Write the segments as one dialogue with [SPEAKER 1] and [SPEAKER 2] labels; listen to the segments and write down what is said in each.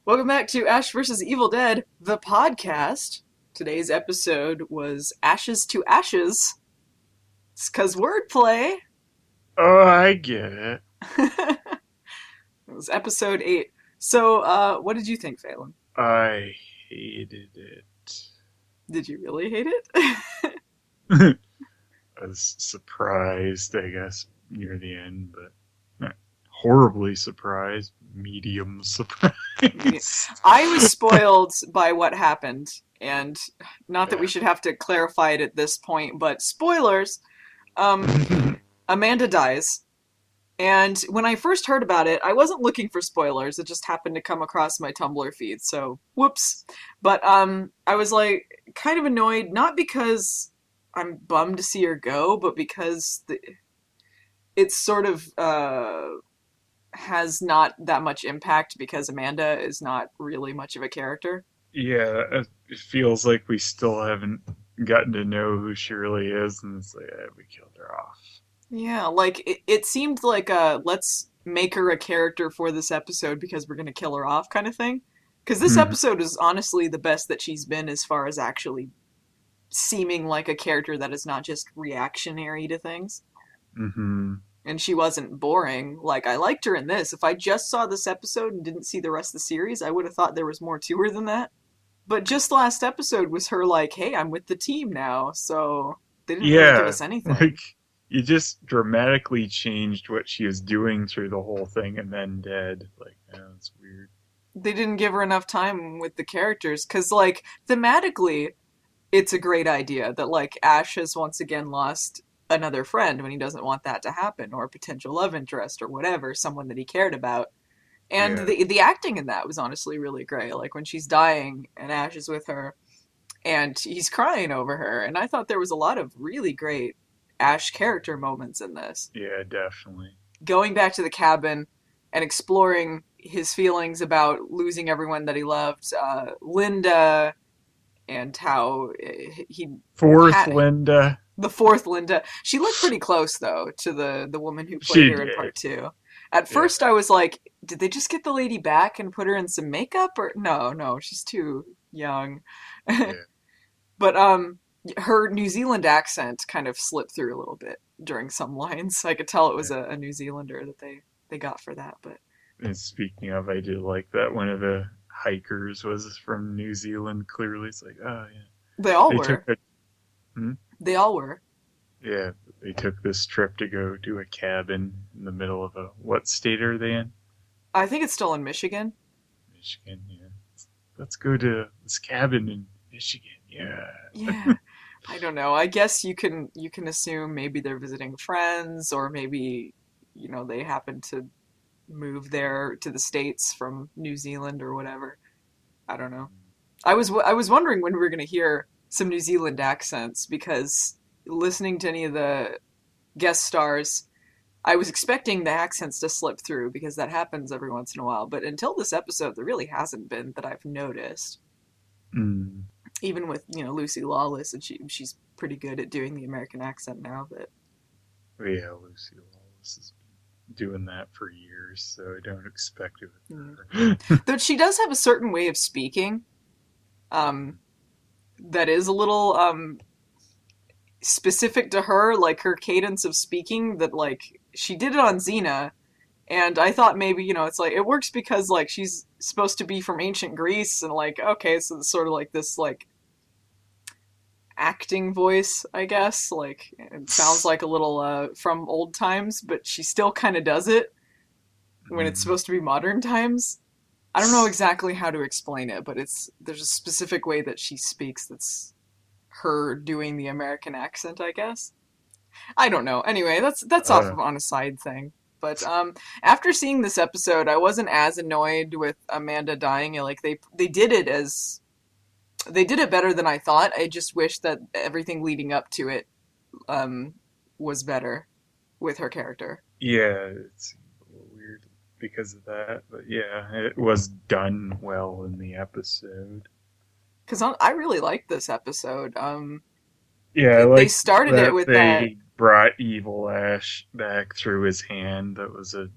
[SPEAKER 1] Welcome back to Ash vs. Evil Dead, the podcast. Today's episode was Ashes to Ashes. It's because wordplay.
[SPEAKER 2] Oh, I get it.
[SPEAKER 1] It was episode 8. So, what did you think, Phelan?
[SPEAKER 2] I hated it.
[SPEAKER 1] Did you really hate it?
[SPEAKER 2] I was surprised, I guess, near the end, but not horribly surprised. Medium surprised.
[SPEAKER 1] I was spoiled by what happened, and not that we
[SPEAKER 2] Yeah.
[SPEAKER 1] should have to clarify it at this point, but spoilers. Um, Amanda dies. And when I first heard about it, I wasn't looking for spoilers. It just happened to come across my Tumblr feed, so whoops. But I was like kind of annoyed, not because I'm bummed to see her go, but because it sort of has not that much impact because Amanda is not really much of a character.
[SPEAKER 2] Yeah, it feels like we still haven't gotten to know who she really is, and it's like, we killed her off.
[SPEAKER 1] Yeah, like it seemed like a let's make her a character for this episode because we're gonna kill her off kind of thing. Because this
[SPEAKER 2] Mhm.
[SPEAKER 1] episode is honestly the best that she's been as far as actually seeming like a character that is not just reactionary to things.
[SPEAKER 2] Mhm.
[SPEAKER 1] And she wasn't boring. Like, I liked her in this. If I just saw this episode and didn't see the rest of the series, I would have thought there was more to her than that. But just last episode was her like, hey, I'm with the team now. So they didn't really give
[SPEAKER 2] Yeah,
[SPEAKER 1] us anything.
[SPEAKER 2] like you just dramatically changed what she was doing through the whole thing and then dead. Like, oh, that's weird.
[SPEAKER 1] They didn't give her enough time with the characters. Because, like, thematically, it's a great idea that, like, Ash has once again lost another friend when he doesn't want that to happen, or a potential love interest, or whatever, someone that he cared about. And
[SPEAKER 2] Yeah.
[SPEAKER 1] the acting in that was honestly really great. Like when she's dying and Ash is with her and he's crying over her. And I thought there was a lot of really great Ash character moments in this.
[SPEAKER 2] Yeah, definitely.
[SPEAKER 1] Going back to the cabin and exploring his feelings about losing everyone that he loved, Linda, and how he
[SPEAKER 2] Fourth
[SPEAKER 1] had
[SPEAKER 2] Linda.
[SPEAKER 1] the fourth Linda. She looked pretty close though to the woman who played
[SPEAKER 2] She
[SPEAKER 1] her in
[SPEAKER 2] did.
[SPEAKER 1] part two. At
[SPEAKER 2] Yeah.
[SPEAKER 1] first, I was like, did they just get the lady back and put her in some makeup? Or no, no, she's too young.
[SPEAKER 2] Yeah.
[SPEAKER 1] But her New Zealand accent kind of slipped through a little bit during some lines. I could tell it was
[SPEAKER 2] Yeah.
[SPEAKER 1] a New Zealander that they got for that. But
[SPEAKER 2] And speaking of, I did like that one of the hikers was from New Zealand. Clearly, it's like, oh yeah,
[SPEAKER 1] they all
[SPEAKER 2] they took
[SPEAKER 1] were.
[SPEAKER 2] a, hmm?
[SPEAKER 1] They all were.
[SPEAKER 2] Yeah, they took this trip to go to a cabin in the middle of a, what state are they in?
[SPEAKER 1] I think it's still in Michigan.
[SPEAKER 2] Michigan. Yeah. Let's go to this cabin in Michigan. Yeah.
[SPEAKER 1] Yeah. I don't know. I guess you can assume maybe they're visiting friends or maybe they happen to move there to the States from New Zealand or whatever. I don't know. I was wondering when we were going to hear some New Zealand accents because listening to any of the guest stars, I was expecting the accents to slip through because that happens every once in a while. But until this episode, there really hasn't been that I've noticed.
[SPEAKER 2] Mm.
[SPEAKER 1] Even with Lucy Lawless, and she's pretty good at doing the American accent now. But
[SPEAKER 2] Yeah, Lucy Lawless has been doing that for years, so I don't expect it
[SPEAKER 1] mm.
[SPEAKER 2] with her.
[SPEAKER 1] Though she does have a certain way of speaking, um, that is a little specific to her, like her cadence of speaking. That like she did it on Xena, and I thought maybe it's like it works because like she's supposed to be from ancient Greece, and like okay, so it's sort of like this like acting voice, I guess. Like it sounds like a little from old times, but she still kind of does it when it's
[SPEAKER 2] Mm.
[SPEAKER 1] supposed to be modern times. I don't know exactly how to explain it, but there's a specific way that she speaks that's her doing the American accent, I guess. I don't know. Anyway, that's off
[SPEAKER 2] Uh,
[SPEAKER 1] of on a side thing. But after seeing this episode, I wasn't as annoyed with Amanda dying. Like they did it better than I thought. I just wish that everything leading up to it um, was better with her character.
[SPEAKER 2] yeah, it's a little weird because of that, but yeah, it was done well in the episode.
[SPEAKER 1] Because I really liked this episode.
[SPEAKER 2] Yeah, I
[SPEAKER 1] They
[SPEAKER 2] like
[SPEAKER 1] started it
[SPEAKER 2] that
[SPEAKER 1] with that.
[SPEAKER 2] they brought Evil Ash back through his hand. That was a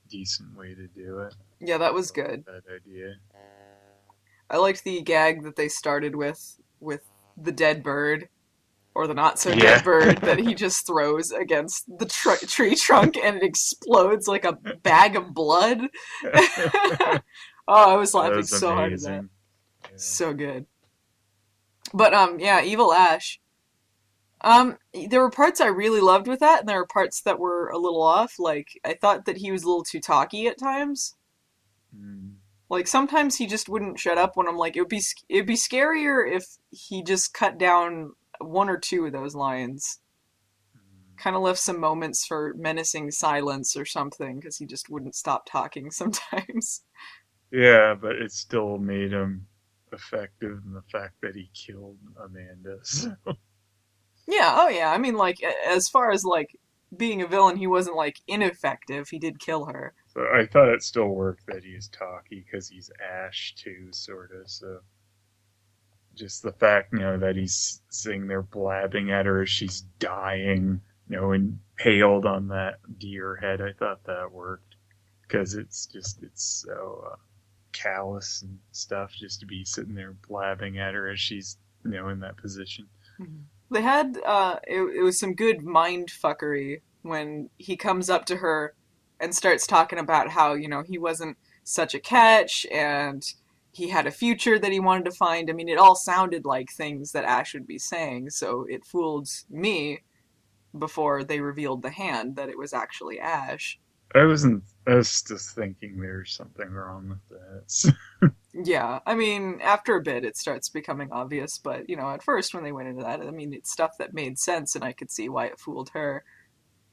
[SPEAKER 2] decent way to do it.
[SPEAKER 1] Yeah, that was
[SPEAKER 2] I like
[SPEAKER 1] good.
[SPEAKER 2] that idea.
[SPEAKER 1] I liked the gag that they started with the dead bird or the not so dead
[SPEAKER 2] Yeah.
[SPEAKER 1] bird that he just throws against the tree trunk and it explodes like a bag of blood. Oh, I was
[SPEAKER 2] That
[SPEAKER 1] laughing
[SPEAKER 2] was
[SPEAKER 1] so hard at that.
[SPEAKER 2] amazing. Yeah.
[SPEAKER 1] So good. But yeah, Evil Ash. There were parts I really loved with that, and there were parts that were a little off. Like I thought that he was a little too talky at times.
[SPEAKER 2] Mm.
[SPEAKER 1] Like sometimes he just wouldn't shut up when I'm like, it'd be scarier if he just cut down one or two of those lines.
[SPEAKER 2] Mm.
[SPEAKER 1] Kind of left some moments for menacing silence or something because he just wouldn't stop talking sometimes.
[SPEAKER 2] Yeah, but it still made him effective in the fact that he killed Amanda. So,
[SPEAKER 1] Yeah, oh yeah. I mean, like as far as like being a villain, he wasn't like ineffective. He did kill her.
[SPEAKER 2] so I thought it still worked that he's talky because he's Ash too, sort of. So just the fact, that he's sitting there blabbing at her as she's dying, impaled on that deer head, I thought that worked because it's so callous and stuff just to be sitting there blabbing at her as she's in that position.
[SPEAKER 1] Mhm. They had it was some good mind fuckery when he comes up to her and starts talking about how, he wasn't such a catch and he had a future that he wanted to find. I mean, it all sounded like things that Ash would be saying, so it fooled me before they revealed the hand that it was actually Ash.
[SPEAKER 2] I was just thinking there's something wrong with that.
[SPEAKER 1] Yeah, I mean, after a bit it starts becoming obvious, but at first when they went into that, I mean, it's stuff that made sense and I could see why it fooled her.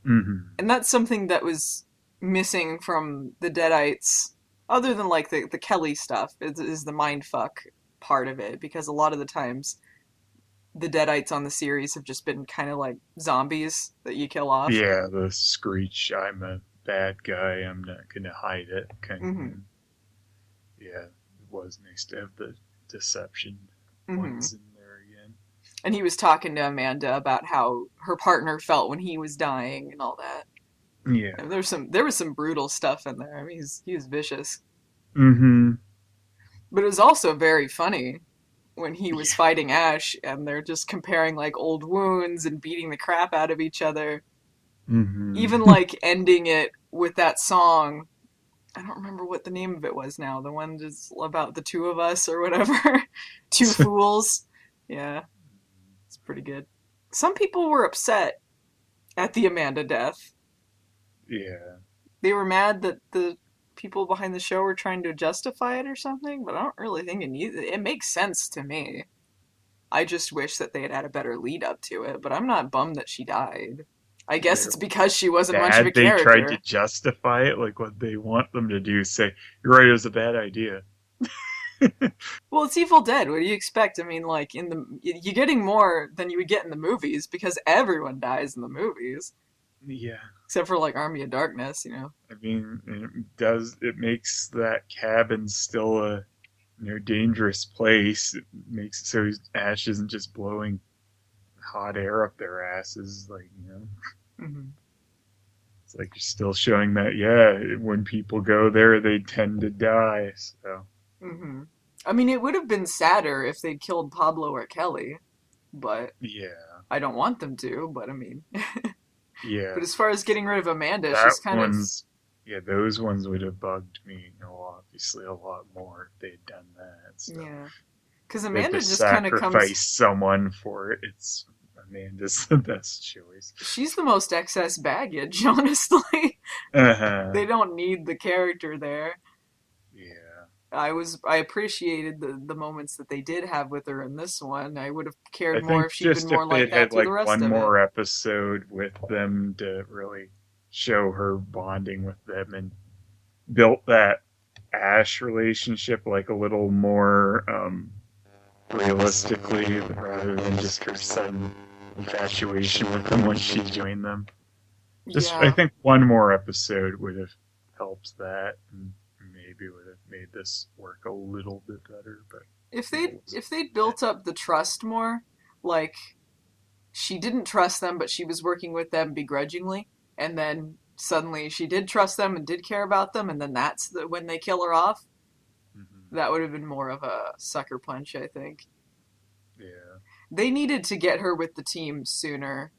[SPEAKER 2] Hmm.
[SPEAKER 1] And that's something that was missing from the Deadites, other than like the Kelly stuff, is the mindfuck part of it, because a lot of the times the Deadites on the series have just been kind of like zombies that you kill off.
[SPEAKER 2] Yeah, the screech, I'm a bad guy, I'm not gonna hide it kind of
[SPEAKER 1] Hmm.
[SPEAKER 2] thing. Yeah, it was nice to have the deception
[SPEAKER 1] Hmm.
[SPEAKER 2] points in there again.
[SPEAKER 1] And he was talking to Amanda about how her partner felt when he was dying and all that.
[SPEAKER 2] Yeah.
[SPEAKER 1] And there was some brutal stuff in there. I mean, he was vicious,
[SPEAKER 2] Hmm.
[SPEAKER 1] but it was also very funny when he was
[SPEAKER 2] Yeah.
[SPEAKER 1] fighting Ash and they're just comparing like old wounds and beating the crap out of each other.
[SPEAKER 2] Hmm.
[SPEAKER 1] Even like ending it with that song. I don't remember what the name of it was now. The one just about the two of us or whatever. Two fools. Yeah, it's pretty good. Some people were upset at the Amanda death.
[SPEAKER 2] Yeah.
[SPEAKER 1] They were mad that the people behind the show were trying to justify it or something, but I don't really think it makes sense to me. I just wish that they had had a better lead up to it, but I'm not bummed that she died. I guess
[SPEAKER 2] They're
[SPEAKER 1] it's because she wasn't much of a
[SPEAKER 2] bad. They tried to
[SPEAKER 1] character.
[SPEAKER 2] justify it, like what they want them to do. Say, you're right, it was a bad idea.
[SPEAKER 1] Well, it's Evil Dead. What do you expect? I mean, like you're getting more than you would get in the movies because everyone dies in the movies,
[SPEAKER 2] Yeah.
[SPEAKER 1] except for like Army of Darkness.
[SPEAKER 2] I mean, it makes that cabin still a dangerous place. It makes it so Ash isn't just blowing hot air up their asses. Like,
[SPEAKER 1] Hmm.
[SPEAKER 2] it's like you're still showing that, yeah, when people go there, they tend to die. So,
[SPEAKER 1] Hmm. I mean, it would have been sadder if they'd killed Pablo or Kelly, but
[SPEAKER 2] yeah,
[SPEAKER 1] I don't want them to. But I mean,
[SPEAKER 2] yeah,
[SPEAKER 1] but as far as getting rid of Amanda,
[SPEAKER 2] that
[SPEAKER 1] she's kind of
[SPEAKER 2] one's, yeah, those ones would have bugged me, obviously a lot more if they'd done that. So,
[SPEAKER 1] yeah, because
[SPEAKER 2] they have to
[SPEAKER 1] Amanda just kind of comes.
[SPEAKER 2] sacrifice someone for it. It's Amanda's the best choice.
[SPEAKER 1] She's the most excess baggage, honestly.
[SPEAKER 2] Uh huh.
[SPEAKER 1] They don't need the character there.
[SPEAKER 2] Yeah.
[SPEAKER 1] I appreciated the moments that they did have with her in this one. I would have cared
[SPEAKER 2] I
[SPEAKER 1] more
[SPEAKER 2] think
[SPEAKER 1] if she'd been
[SPEAKER 2] just
[SPEAKER 1] more
[SPEAKER 2] if
[SPEAKER 1] like
[SPEAKER 2] they'd
[SPEAKER 1] that
[SPEAKER 2] had
[SPEAKER 1] through the
[SPEAKER 2] like
[SPEAKER 1] rest
[SPEAKER 2] one
[SPEAKER 1] of it.
[SPEAKER 2] more episode with them to really show her bonding with them and built that Ash relationship like a little more realistically rather than just her sudden infatuation with them when she joined them. Just I
[SPEAKER 1] Yeah,
[SPEAKER 2] think one more episode would have helped that and maybe would have made this work a little bit better, but
[SPEAKER 1] if
[SPEAKER 2] you know,
[SPEAKER 1] they if they'd built up the trust more, like she didn't trust them, but she was working with them begrudgingly, and then suddenly she did trust them and did care about them, and then that's when they kill her off. That would have been more of a sucker punch, I think.
[SPEAKER 2] Yeah.
[SPEAKER 1] They needed to get her with the team sooner.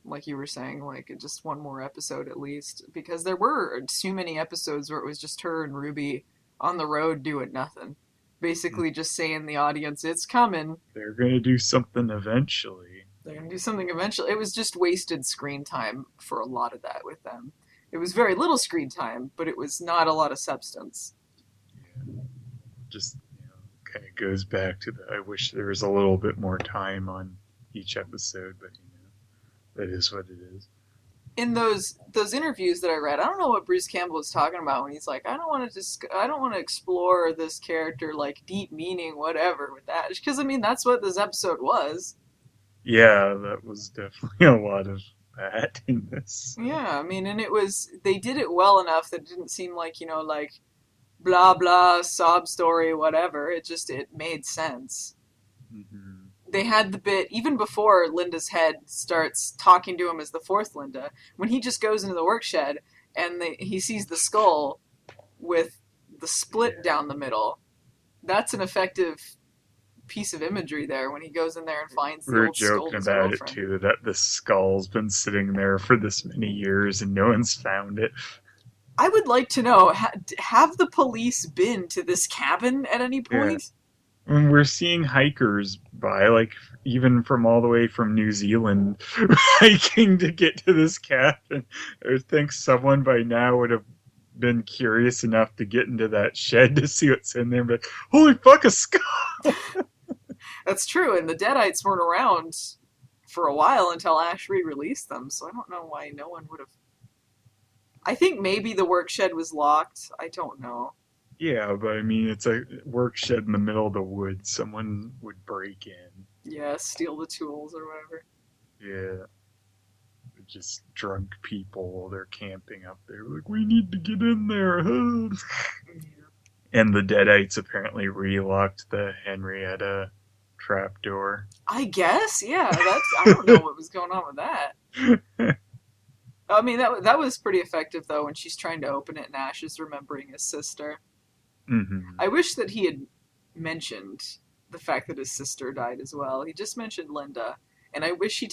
[SPEAKER 1] Like you were saying, like just one more episode at least, because there were too many episodes where it was just her and Ruby on the road doing nothing.
[SPEAKER 2] Mm.
[SPEAKER 1] Basically just saying the audience, it's coming.
[SPEAKER 2] They're gonna do something eventually.
[SPEAKER 1] They're gonna do something eventually. It was just wasted screen time for a lot of that with them. It was very little screen time, but it was not a lot of substance.
[SPEAKER 2] Yeah. Just, kind of goes back to the I wish there was a little bit more time on each episode, but that is what it is.
[SPEAKER 1] In those interviews that I read, I don't know what Bruce Campbell was talking about when he's like, I don't want to explore this character like deep meaning, whatever, with that, because I mean that's what this episode was.
[SPEAKER 2] Yeah, that was definitely a lot of that in this.
[SPEAKER 1] Yeah, I mean, and it was they did it well enough that it didn't seem like like blah blah sob story, whatever. It made sense.
[SPEAKER 2] Hmm.
[SPEAKER 1] They had the bit even before Linda's head starts talking to him as the fourth Linda, when he just goes into the work shed and he sees the skull with the split
[SPEAKER 2] Yeah.
[SPEAKER 1] down the middle. That's an effective piece of imagery there when he goes in there and finds
[SPEAKER 2] We
[SPEAKER 1] the
[SPEAKER 2] were
[SPEAKER 1] old skull of
[SPEAKER 2] joking
[SPEAKER 1] his
[SPEAKER 2] about it
[SPEAKER 1] girlfriend.
[SPEAKER 2] too, that the skull's been sitting there for this many years and no one's found it.
[SPEAKER 1] I would like to know, have the police been to this cabin at any
[SPEAKER 2] Yeah.
[SPEAKER 1] point?
[SPEAKER 2] And we're seeing hikers by, like, even from all the way from New Zealand, hiking to get to this cabin. I would think someone by now would have been curious enough to get into that shed to see what's in there, but holy fuck, a skull!
[SPEAKER 1] That's true, and the Deadites weren't around for a while until Ash re-released them, so I don't know why no one would have. I think maybe the work shed was locked. I don't know.
[SPEAKER 2] Yeah, but I mean, it's a work shed in the middle of the woods. Someone would break in.
[SPEAKER 1] Yeah, steal the tools or whatever.
[SPEAKER 2] Yeah, just drunk people. They're camping up there. Like, we need to get in there.
[SPEAKER 1] Yeah.
[SPEAKER 2] And the Deadites apparently relocked the Henrietta trapdoor.
[SPEAKER 1] I guess, yeah. That's I don't know what was going on with that. I mean, that was pretty effective though when she's trying to open it and Ash is remembering his sister.
[SPEAKER 2] Hmm.
[SPEAKER 1] I wish that he had mentioned the fact that his sister died as well. He just mentioned Linda, and I wish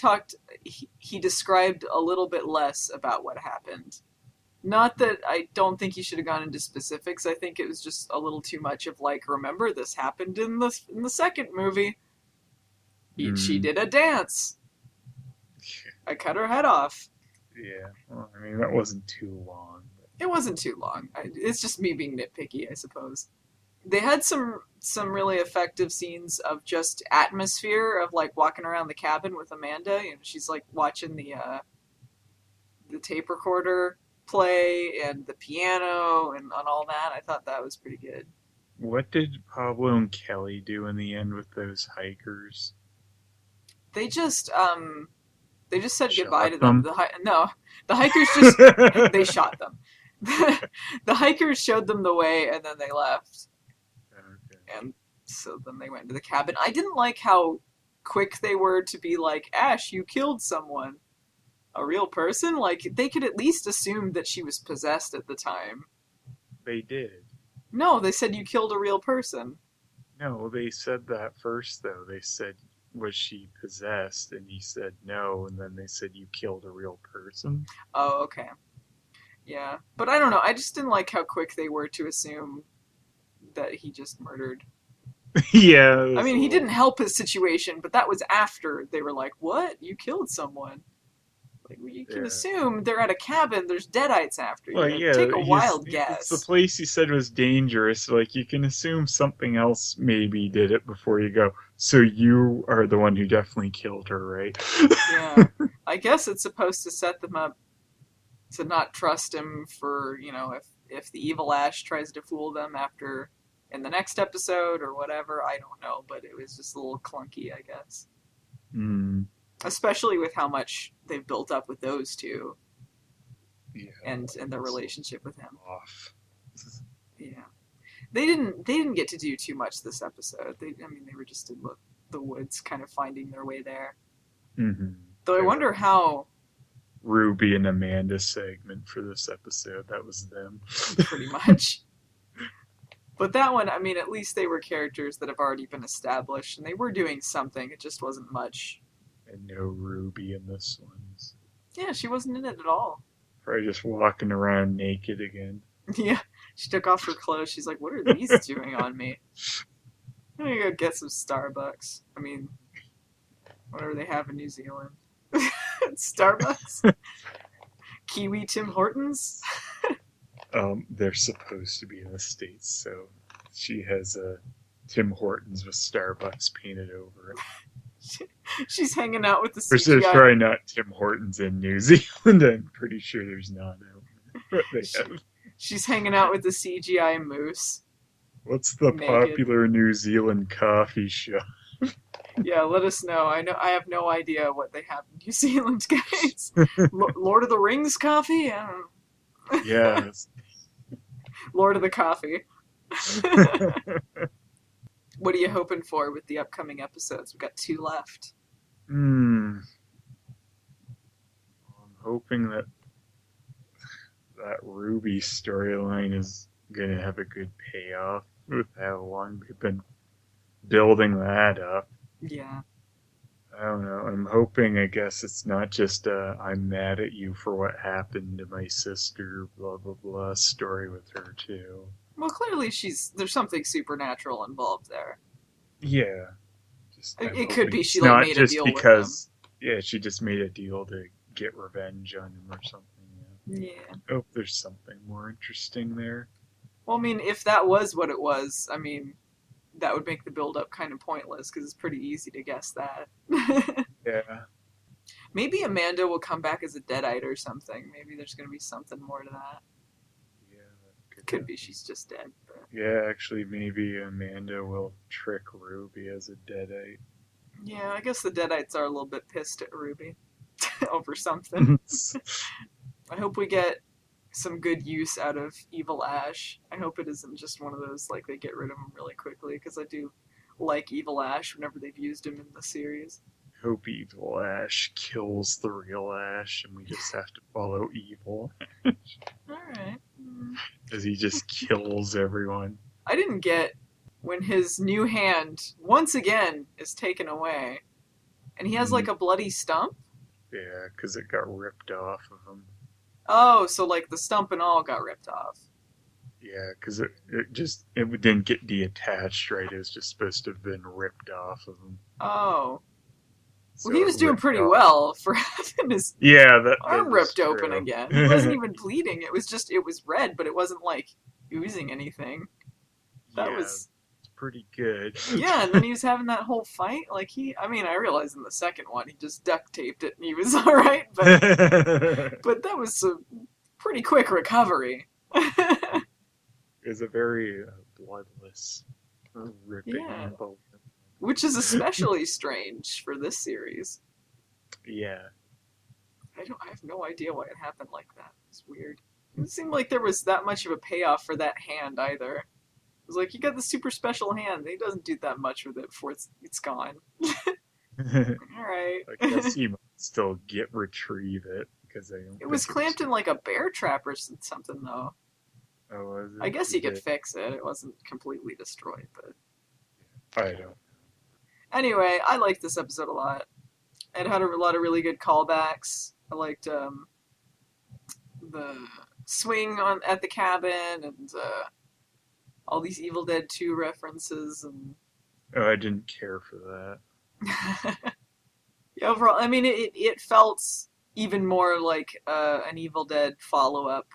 [SPEAKER 1] he described a little bit less about what happened. Not that I don't think he should have gone into specifics. I think it was just a little too much of like, remember this happened in the second movie. She
[SPEAKER 2] Mm.
[SPEAKER 1] did a dance. I cut her head off.
[SPEAKER 2] Yeah, well, I mean, that wasn't too long.
[SPEAKER 1] It wasn't too long. It's just me being nitpicky, I suppose. They had some really effective scenes of just atmosphere of like walking around the cabin with Amanda. She's like watching the tape recorder play and the piano and all that. I thought that was pretty good.
[SPEAKER 2] What did Pablo and Kelly do in the end with those hikers?
[SPEAKER 1] They just said goodbye
[SPEAKER 2] Shot
[SPEAKER 1] to them.
[SPEAKER 2] them?
[SPEAKER 1] No, the hikers just they shot them. The hikers showed them the way and then they left.
[SPEAKER 2] Okay.
[SPEAKER 1] And so then they went into the cabin. I didn't like how quick they were to be like, Ash, you killed someone. A real person? Like, they could at least assume that she was possessed at the time.
[SPEAKER 2] They did.
[SPEAKER 1] No, they said you killed a real person.
[SPEAKER 2] No, they said that first, though. They said, was she possessed? And he said no, and then they said you killed a real person.
[SPEAKER 1] Oh, okay. Yeah. But I don't know. I just didn't like how quick they were to assume that he just murdered.
[SPEAKER 2] Yeah, it
[SPEAKER 1] I
[SPEAKER 2] was a
[SPEAKER 1] mean, he
[SPEAKER 2] little.
[SPEAKER 1] didn't help his situation, but that was after they were like, what? You killed someone. Like, well, you can
[SPEAKER 2] Yeah.
[SPEAKER 1] assume they're at a cabin, there's deadites after
[SPEAKER 2] Well,
[SPEAKER 1] you.
[SPEAKER 2] yeah,
[SPEAKER 1] Take a
[SPEAKER 2] he's
[SPEAKER 1] wild
[SPEAKER 2] it's the
[SPEAKER 1] guess.
[SPEAKER 2] place he said was dangerous. Like, you can assume something else maybe did it before you go. So you are the one who definitely killed her, right?
[SPEAKER 1] Yeah. I guess it's supposed to set them up to not trust him for, if the evil Ash tries to fool them after in the next episode or whatever. I don't know, but it was just a little clunky, I guess.
[SPEAKER 2] Hmm.
[SPEAKER 1] Especially with how much they've built up with those two
[SPEAKER 2] Yeah.
[SPEAKER 1] and their
[SPEAKER 2] It's
[SPEAKER 1] relationship with him.
[SPEAKER 2] off.
[SPEAKER 1] Yeah. They didn't get to do too much this episode. They were just in the woods kind of finding their way there.
[SPEAKER 2] Hmm.
[SPEAKER 1] Though I wonder how
[SPEAKER 2] Ruby and Amanda segment for this episode. That was them.
[SPEAKER 1] pretty much But that one, I mean, at least they were characters that have already been established, and they were doing something. It just wasn't much.
[SPEAKER 2] And no Ruby in this one.
[SPEAKER 1] Yeah, she wasn't in it at all.
[SPEAKER 2] Probably just walking around naked again.
[SPEAKER 1] Yeah, she took off her clothes. She's like, "What are these doing on me?" I'm gonna go get some Starbucks. I mean, whatever they have in New Zealand. Starbucks? Kiwi Tim Hortons?
[SPEAKER 2] They're supposed to be in the States, so she has a Tim Hortons with Starbucks painted over it.
[SPEAKER 1] She's hanging out with the
[SPEAKER 2] Which there's
[SPEAKER 1] CGI.
[SPEAKER 2] probably not Tim Hortons in New Zealand. I'm pretty sure there's not. But they have.
[SPEAKER 1] She's hanging out with the CGI moose.
[SPEAKER 2] What's the
[SPEAKER 1] Naked.
[SPEAKER 2] popular New Zealand coffee shop?
[SPEAKER 1] Yeah, let us know. I have no idea what they have in New Zealand, guys. Lord of the Rings coffee? I don't know.
[SPEAKER 2] Yes.
[SPEAKER 1] Lord of the Coffee. What are you hoping for with the upcoming episodes? We've got 2 left.
[SPEAKER 2] I'm hoping that Ruby storyline is going to have a good payoff with how long they've been building that up.
[SPEAKER 1] Yeah.
[SPEAKER 2] I don't know. I'm hoping, I guess it's not just I'm mad at you for what happened to my sister, blah, blah, blah, story with her, too.
[SPEAKER 1] Well, clearly there's something supernatural involved there.
[SPEAKER 2] Yeah.
[SPEAKER 1] It could be she
[SPEAKER 2] not
[SPEAKER 1] made
[SPEAKER 2] just
[SPEAKER 1] a deal
[SPEAKER 2] because, with him. Yeah, she just made a deal to get revenge on him or something.
[SPEAKER 1] Yeah.
[SPEAKER 2] I hope there's something more interesting there.
[SPEAKER 1] Well, I mean, if that was what it was, I mean, that would make the build-up kind of pointless, because it's pretty easy to guess that.
[SPEAKER 2] Yeah.
[SPEAKER 1] Maybe Amanda will come back as a Deadite or something. Maybe there's going to be something more to that.
[SPEAKER 2] Yeah.
[SPEAKER 1] Could be she's just dead. But...
[SPEAKER 2] Yeah, actually, maybe Amanda will trick Ruby as a Deadite.
[SPEAKER 1] Yeah, I guess the Deadites are a little bit pissed at Ruby over something. I hope we get some good use out of Evil Ash. I hope it isn't just one of those, like, they get rid of him really quickly, because I do like Evil Ash whenever they've used him in the series.
[SPEAKER 2] Hope Evil Ash kills the real Ash, and we just have to follow Evil.
[SPEAKER 1] Alright.
[SPEAKER 2] As he just kills everyone.
[SPEAKER 1] I didn't get when his new hand, once again, is taken away, and he has, like, a bloody stump?
[SPEAKER 2] Yeah, because it got ripped off of him.
[SPEAKER 1] Oh, so, like, the stump and all got ripped off.
[SPEAKER 2] Yeah, because it didn't get deattached, right? It was just supposed to have been ripped off of him.
[SPEAKER 1] Oh.
[SPEAKER 2] So
[SPEAKER 1] well, he was doing pretty well for having his arm ripped open again. He wasn't even bleeding. It was red, but it wasn't, like, oozing anything. That was...
[SPEAKER 2] It's pretty good.
[SPEAKER 1] Yeah, and then he was having that whole fight. Like, I realized in the second one, he just duct taped it and he was alright, but that was a pretty quick recovery.
[SPEAKER 2] It was a very bloodless ripping.
[SPEAKER 1] Yeah. Which is especially strange for this series.
[SPEAKER 2] Yeah.
[SPEAKER 1] I have no idea why it happened like that. It's weird. It didn't seem like there was that much of a payoff for that hand either. It was like, you got the super special hand. He doesn't do that much with it before it's gone. Alright.
[SPEAKER 2] I guess he might still retrieve it, because
[SPEAKER 1] it was clamped in like a bear trap or something, though.
[SPEAKER 2] Oh, was it?
[SPEAKER 1] I guess he could fix it. It wasn't completely destroyed, but...
[SPEAKER 2] I don't.
[SPEAKER 1] Anyway, I liked this episode a lot. It had a lot of really good callbacks. I liked the swing at the cabin and all these Evil Dead 2 references. And
[SPEAKER 2] Oh, I didn't care for that.
[SPEAKER 1] yeah, overall, I mean, it felt even more like an Evil Dead follow-up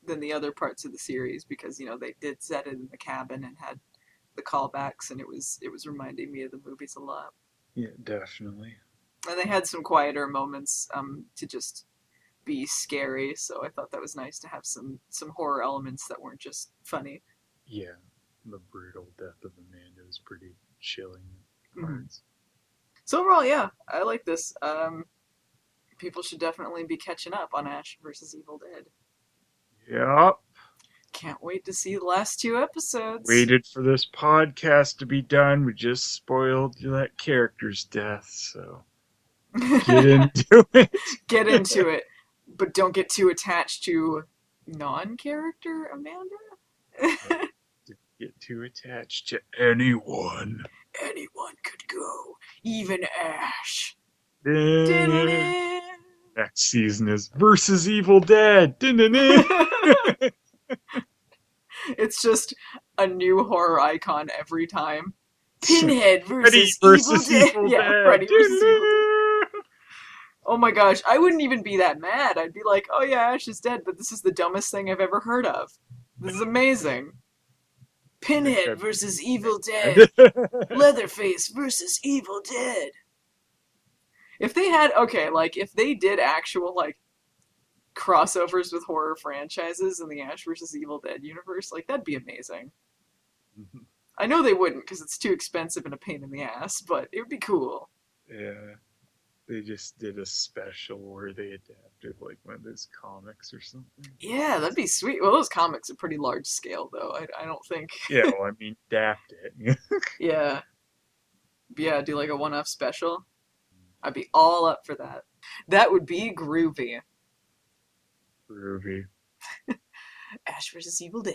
[SPEAKER 1] than the other parts of the series, because, you know, they did set it in the cabin and had the callbacks, and it was reminding me of the movies a lot.
[SPEAKER 2] Yeah, definitely.
[SPEAKER 1] And they had some quieter moments to just be scary, so I thought that was nice to have some horror elements that weren't just funny.
[SPEAKER 2] Yeah, the brutal death of Amanda was pretty chilling
[SPEAKER 1] Mm-hmm.
[SPEAKER 2] parts.
[SPEAKER 1] So overall, yeah, I like this. People should definitely be catching up on Ash vs. Evil Dead.
[SPEAKER 2] Yep.
[SPEAKER 1] Can't wait to see the last 2 episodes.
[SPEAKER 2] Waited for this podcast to be done. We just spoiled that character's death, so get into it.
[SPEAKER 1] Get into it, but don't get too attached to non-character Amanda.
[SPEAKER 2] get too attached to anyone.
[SPEAKER 1] Anyone could go, even Ash.
[SPEAKER 2] Eh,
[SPEAKER 1] Diddle-dee.
[SPEAKER 2] Next season is versus Evil Dead. Dun-dun-dun.
[SPEAKER 1] It's just a new horror icon every time. Pinhead
[SPEAKER 2] Freddy
[SPEAKER 1] versus Evil
[SPEAKER 2] versus
[SPEAKER 1] Dead.
[SPEAKER 2] Evil
[SPEAKER 1] Yeah,
[SPEAKER 2] Dead.
[SPEAKER 1] Freddy versus Evil Dead.
[SPEAKER 2] Dun-dun-dun.
[SPEAKER 1] Oh my gosh, I wouldn't even be that mad. I'd be like, oh yeah, Ash is dead, but this is the dumbest thing I've ever heard of. This is amazing.
[SPEAKER 2] That
[SPEAKER 1] Pinhead
[SPEAKER 2] could be
[SPEAKER 1] versus Evil Dead.
[SPEAKER 2] bad.
[SPEAKER 1] Leatherface versus Evil Dead. If they had, okay, like, if they did actual, like, crossovers with horror franchises in the Ash versus Evil Dead universe, like, that'd be amazing. I know they wouldn't because it's too expensive and a pain in the ass, but it would be cool.
[SPEAKER 2] Yeah, they just did a special where they adapted like one of those comics or something.
[SPEAKER 1] Yeah, that'd be sweet. Well, those comics are pretty large scale, though. I don't think.
[SPEAKER 2] Yeah, well, I mean, adapt it.
[SPEAKER 1] Yeah. Yeah, do like a one off special. I'd be all up for that. That would be groovy.
[SPEAKER 2] Groovy.
[SPEAKER 1] Ash versus Evil Dead.